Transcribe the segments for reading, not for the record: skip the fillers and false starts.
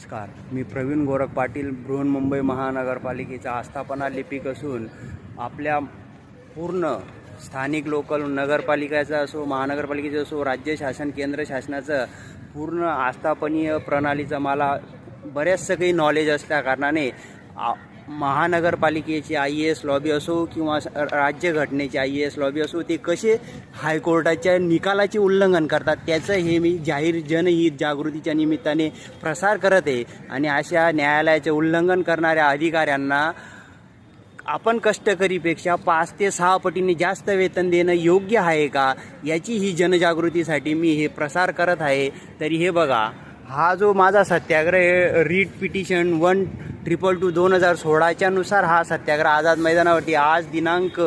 नमस्कार, मी प्रवीण गोरख पाटील, बृहन्मुंबई महानगरपालिकेचा आस्थापना लिपिक असून आपल्या पूर्ण स्थानिक लोकल नगरपालिकेचा असो, महानगरपालिकेचा असो, राज्य शासन, केंद्र शासनाचं पूर्ण आस्थापनीय प्रणालीचं मला बऱ्याचसं काही नॉलेज असल्या कारणाने महानगरपालिकेची IAS लॉबी असो किंवा राज्यघटनेची IAS लॉबी असो, ते कसे हायकोर्टाच्या निकालाचे उल्लंघन करतात त्याचं हे मी जाहीर जनहित जागृतीच्या निमित्ताने प्रसार करत आहे. आणि अशा न्यायालयाचे उल्लंघन करणाऱ्या अधिकाऱ्यांना आपण कष्टकरीपेक्षा 5 ते 6 पटीने जास्त वेतन देणं योग्य आहे का, याची ही जनजागृतीसाठी मी हे प्रसार करत आहे. तरी हे बघा, हा जो माझा सत्याग्रह आहे, रीट पिटिशन 1/222/2016 नुसार हा सत्याग्रह आझाद मैदानावरती आज दिनांक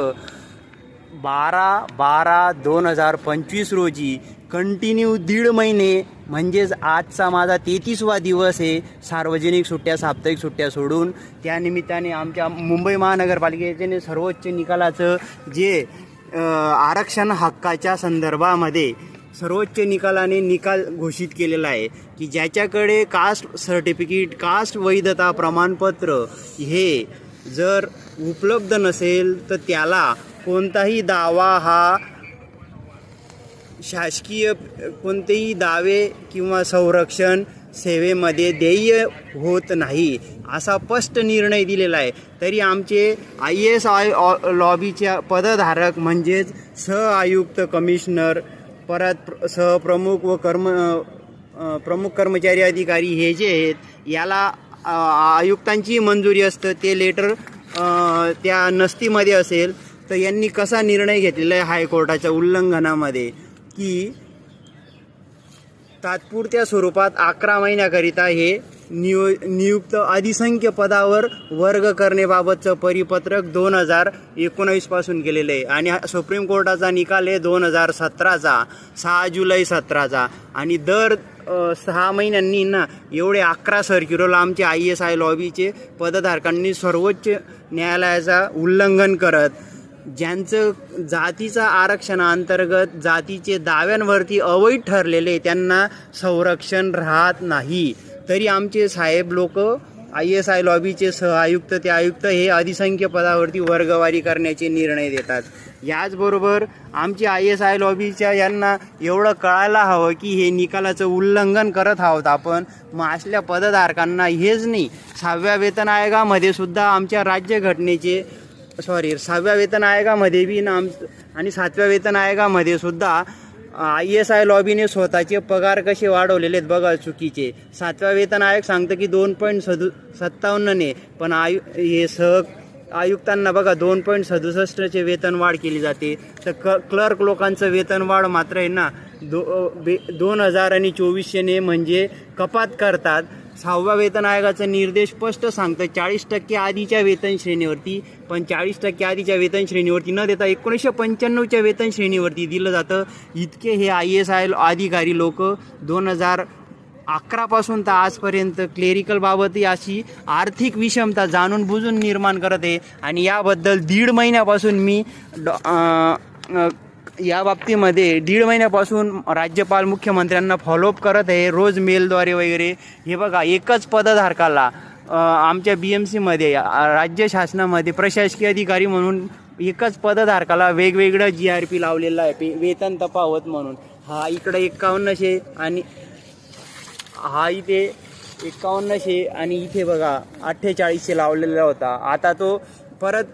12/12/2025 रोजी कंटिन्यू 1.5 महिने, म्हणजेच आजचा माझा 33वा दिवस आहे, सार्वजनिक सुट्ट्या, साप्ताहिक सुट्ट्या सोडून. त्यानिमित्ताने आमच्या मुंबई महानगरपालिकेने सर्वोच्च निकालाचं जे आरक्षण हक्काच्या संदर्भामध्ये सर्वोच्च निकालाने निकाल घोषित केलेला आहे की ज्याच्याकडे कास्ट सर्टिफिकेट, कास्ट वैधता प्रमाणपत्र हे जर उपलब्ध नसेल तर त्याला कोणताही दावा हा शासकीय कोणतेही दावे किंवा संरक्षण सेवेमध्ये देय होत नाही, असा स्पष्ट निर्णय दिलेला आहे. तरी आमचे IAS लॉबीच्या पदधारक म्हणजेच सहआयुक्त, कमिशनर, परत सहप्रमुख व प्रमुख कर्मचारी अधिकारी हे जे आहेत, याला आयुक्तांची मंजुरी असतं, ते लेटर त्या नस्तीमध्ये असेल तर यांनी कसा निर्णय घेतलेला आहे हायकोर्टाच्या उल्लंघनामध्ये की तात्पुरत्या स्वरूपात 11 महिन्याकरिता हे नियुक्त अधिसंख्य पदावर वर्ग करण्याबाबतचं परिपत्रक 2019 पासून केलेलं आहे. आणि सुप्रीम कोर्टाचा निकाल आहे 2017चा, 6 जुलै 2017चा. आणि दर 6 महिन्यांनी ना एवढे 11 सर्क्युलर आमचे ISI लॉबीचे पदधारकांनी सर्वोच्च न्यायालयाचा उल्लंघन करत, ज्यांचं जातीचा आरक्षणाअंतर्गत जातीचे दाव्यांवरती अवैध ठरलेले त्यांना संरक्षण राहत नाही. तरी आमचे साहेब लोक ISI लॉबीचे सहआयुक्त ते आयुक्त हे अधिसंख्य पदावरती वर्गवारी करण्याचे निर्णय देतात. याचबरोबर आमची ISI लॉबीच्या यांना एवढं कळायला हवं की हे निकालाचं उल्लंघन करत आहोत आपण. मग असल्या पदधारकांना हेच नाही, 6व्या वेतन आयोगामध्ये सुद्धा आमच्या राज्यघटनेचे 6व्या वेतन आयोगामध्ये बी आणि 7व्या वेतन आयोगामध्ये सुद्धा ISI लॉबीने स्वतःचे पगार कसे वाढवलेले आहेत बघा, चुकीचे. 7व्या वेतन आयोग सांगतं की 2.57ने, पण हे आयुक्तांना बघा 2.67चे वेतन वाढ केली जाते. तर क्लर्क लोकांचं वेतन वाढ मात्र आहे ना 2000 आणि 2400ने म्हणजे कपात करतात. 6व्या वेतन आयोगाचा निर्देश स्पष्ट सांगतं 40% आधीच्या वेतन श्रेणीवरती, पण 40% आधीच्या वेतन श्रेणीवरती न देता 1995च्या वेतन श्रेणीवरती दिलं जातं. इतके हे ISI अधिकारी लोक 2011 पासून तर आजपर्यंत क्लेरिकल बाबतही अशी आर्थिक विषमता जाणून बुजून निर्माण करत आहे. आणि याबद्दल 1.5 महिन्यापासून मी या बाबतीमध्ये 1.5 महिन्यापासून राज्यपाल, मुख्यमंत्र्यांना फॉलोअप करत आहे, रोज मेलद्वारे वगैरे. हे बघा, एकच पदधारकाला आमच्या BMCमध्ये राज्य शासनामध्ये प्रशासकीय अधिकारी म्हणून एकच पदधारकाला वेगवेगळं GRP लावलेलं आहे वेतन तफावत म्हणून. हा इकडे 5100 आणि हा इथे 5100 आणि इथे बघा 4800 लावलेला होता. आता तो परत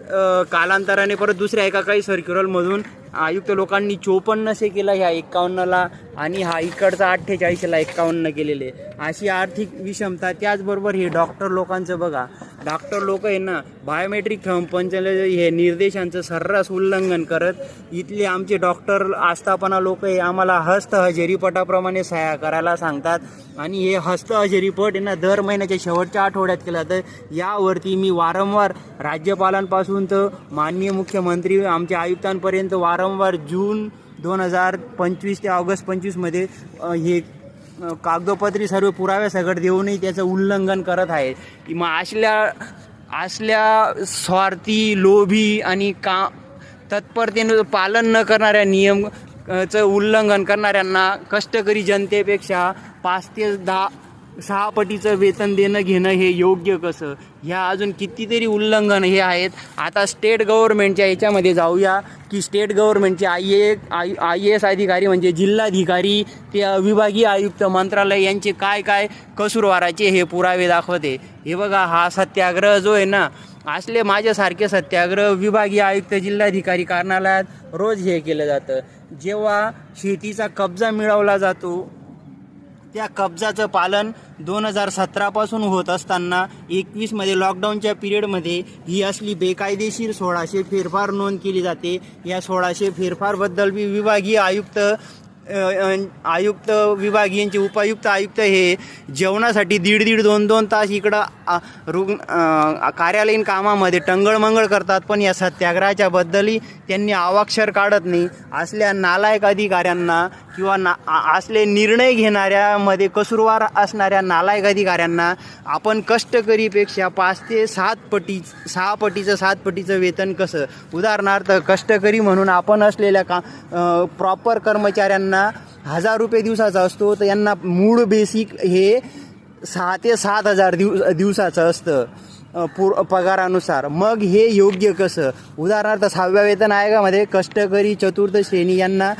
कालांतराने परत दुसऱ्या एका काही सर्क्युलरमधून आयुक्त लोकांनी 5400 केला ह्या 51ला, आणि हा इकडचा 48ला 51 केलेले. अशी आर्थिक विषमता. त्याचबरोबर हे डॉक्टर लोकांचं बघा, डॉक्टर लोक आहे ना बायोमेट्रिक थंब हे निर्देशांचं सर्रास उल्लंघन करत इथले आमचे डॉक्टर आस्थापना लोक आहे आम्हाला हस्तहजेरीपटाप्रमाणे सह्या करायला सांगतात. आणि हे हस्तहजेरीपट आहे ना दर महिन्याच्या शेवटच्या आठवड्यात केला. तर यावरती मी वारंवार राज्यपालांपासून तर माननीय मुख्यमंत्री आमच्या आयुक्तांपर्यंत वारंवार जून 2025 ते ऑगस्ट 25मध्ये हे कागदोपत्री सर्व पुराव्यासकट देऊनही त्याचं उल्लंघन करत आहे. मग असल्या स्वार्थी, लोभी आणि तत्परतेनं पालन न करणाऱ्या नियमचं उल्लंघन करणाऱ्यांना कष्टकरी जनतेपेक्षा 5 ते 6 पटीचं वेतन देणं घेणं हे योग्य कसं? ह्या अजून कितीतरी उल्लंघन हे आहेत. आता स्टेट गव्हर्नमेंटच्या याच्यामध्ये जाऊया की स्टेट गव्हर्नमेंटचे IAS अधिकारी म्हणजे जिल्हाधिकारी ते विभागीय आयुक्त मंत्रालय यांचे काय काय कसूरवाराचे हे पुरावे दाखवते. हे बघा, हा सत्याग्रह जो आहे ना, असले माझ्यासारखे सत्याग्रह विभागीय आयुक्त जिल्हाधिकारी कार्यालयात रोज हे केलं जातं. जेव्हा शेतीचा कब्जा मिळवला जातो त्या कब्जाचं पालन 2017पासून होत असताना 21मध्ये लॉकडाऊनच्या पिरियडमध्ये ही असली बेकायदेशीर 1600 फेरफार नोंद केली जाते. या 1600 फेरफारबद्दल विभागीय आयुक्त विभागीयांचे उपायुक्त आयुक्त हे जेवणासाठी 1.5-2 तास इकडं कार्यालयीन कामामध्ये टंगळमंगळ करतात. पण या सत्याग्रहाच्या बद्दलही त्यांनी अवाक्षर काढत नाही. असल्या नालायक अधिकाऱ्यांना किंवा असले निर्णय घेणाऱ्यामध्ये कसूरवार असणाऱ्या नालायक अधिकाऱ्यांना आपण कष्टकरीपेक्षा 5 ते 7 पटीचं वेतन कसं? उदाहरणार्थ कष्टकरी म्हणून आपण असलेल्या प्रॉपर कर्मचाऱ्यांना 1000 रुपये दिवसाचा असतो, तर यांना मूळ बेसिक हे 6 ते 7,000 दिवसाचं असतं पगारानुसार. मग हे योग्य कसं? उदाहरणार्थ 6व्या वेतन आयोगामध्ये कष्टकरी चतुर्थ श्रेणी यांना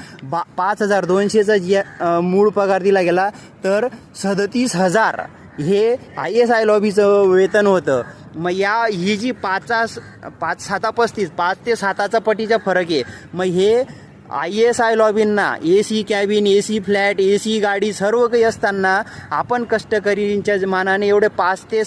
5,200चा मूळ पगार दिला गेला, तर 37,000 हे ISI लॉबीचं वेतन होतं. मग ही जी 5 ते 7चा पटीचा फरक आहे. मग हे ISI लॉबींना AC cabin, AC flat, AC गाडी सर्व काही असताना आपण कष्टकरींच्या मानाने एवढे 5 ते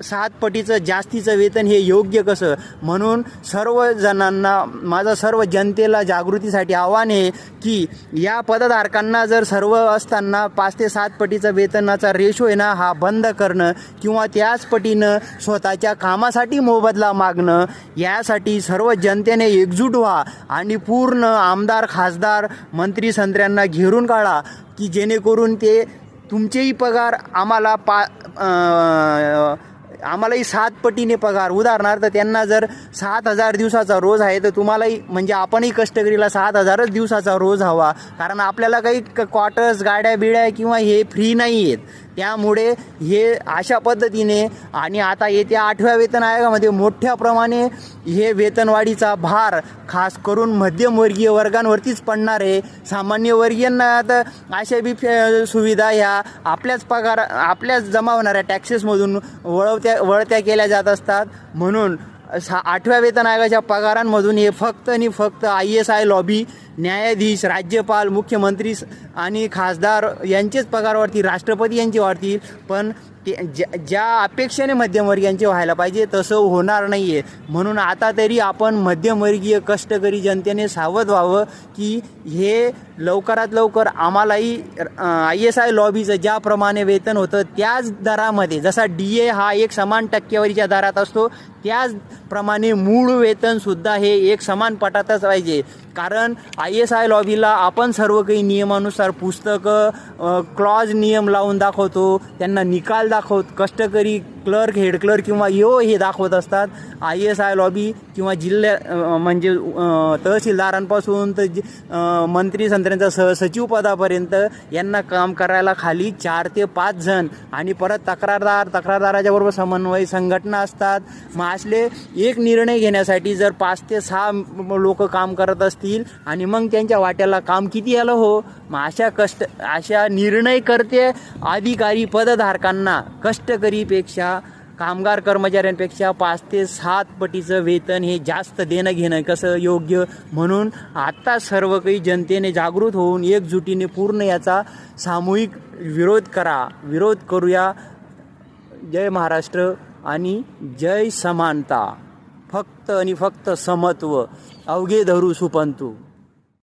7 पटीचं जास्तीचं वेतन हे योग्य कसं? म्हणून सर्व जणांना, माझं सर्व जनतेला जागृतीसाठी आव्हान आहे की या पदधारकांना जर सर्व असताना 5 ते 7 पटीचं वेतनाचा रेशो आहे ना, हा बंद करणं किंवा त्याच पटीनं स्वतःच्या कामासाठी मोबदला मागणं, यासाठी सर्व जनतेने एकजूट व्हा आणि पूर्ण आमदार, खासदार, मंत्री संत्र्यांना घेरून काढा की जेणेकरून ते तुमचेही पगार आम्हालाही 7 पटीने पगार. उदाहरणार्थ त्यांना जर 7,000 दिवसाचा रोज आहे, तर तुम्हालाही म्हणजे आपणही कष्टकरीला 7,000च दिवसाचा रोज हवा. कारण आपल्याला काही क्वार्टर्स, गाड्या बिड्या किंवा हे फ्री नाही आहेत. त्यामुळे हे अशा पद्धतीने आणि आता येत्या 8व्या वेतन आयोगामध्ये मोठ्या प्रमाणे हे वेतनवाढीचा भार खास करून मध्यमवर्गीय वर्गांवरतीच पडणार आहे. सामान्य वर्गीयांना तर अशा बी सुविधा ह्या आपल्याच जमा होणाऱ्या टॅक्सेसमधून वळत्या केल्या जात असतात. म्हणून 8व्या वेतन आयोगाच्या पगारांमधून हे फक्त आणि फक्त ISI लॉबी, न्यायाधीश, राज्यपाल, मुख्यमंत्री आणि खासदार यांचेच पगार वाढतील, राष्ट्रपती यांचे वाढतील. पण ते ज्या अपेक्षेने मध्यमवर्गीयांचे व्हायला पाहिजे तसं होणार नाही आहे. म्हणून आता तरी आपण मध्यमवर्गीय कष्टकरी जनतेने सावध व्हावं की हे लवकरात लवकर आम्हालाही ISI लॉबीचं ज्याप्रमाणे वेतन होतं त्याच दरामध्ये, जसा DA हा एक समान टक्केवारीच्या दरात असतो, त्याचप्रमाणे मूळ वेतनसुद्धा हे एक समान पटातच पाहिजे. कारण ISI लॉबीला आपण सर्व काही नियमानुसार पुस्तकं, क्लॉज नियम लावून दाखवतो, त्यांना निकाल कष्टकरी क्लर्क, हेड क्लर्क किंवा हे दाखवत असतात. ISI लॉबी किंवा म्हणजे तहसीलदारांपासून तर मंत्री संत्र्यांचा सहसचिव पदापर्यंत यांना काम करायला खाली 4 ते 5 जण आणि परत तक्रारदाराच्या बरोबर समन्वय संघटना असतात. मग असले एक निर्णय घेण्यासाठी जर 5 ते 6 लोक काम करत असतील आणि मग त्यांच्या वाट्याला काम किती आलं हो? मग अशा निर्णयकर्ते अधिकारी पदधारकांना कष्टकरीपेक्षा, कामगार कर्मचाऱ्यांपेक्षा 5 ते 7 पटीचं वेतन हे जास्त देणं घेणं कसं योग्य? म्हणून आता सर्व काही जनतेने जागृत होऊन एकजुटीने पूर्ण याचा सामूहिक विरोध करूया. जय महाराष्ट्र आणि जय समानता. फक्त आणि फक्त समत्व, अवघे धरू सुपंतू.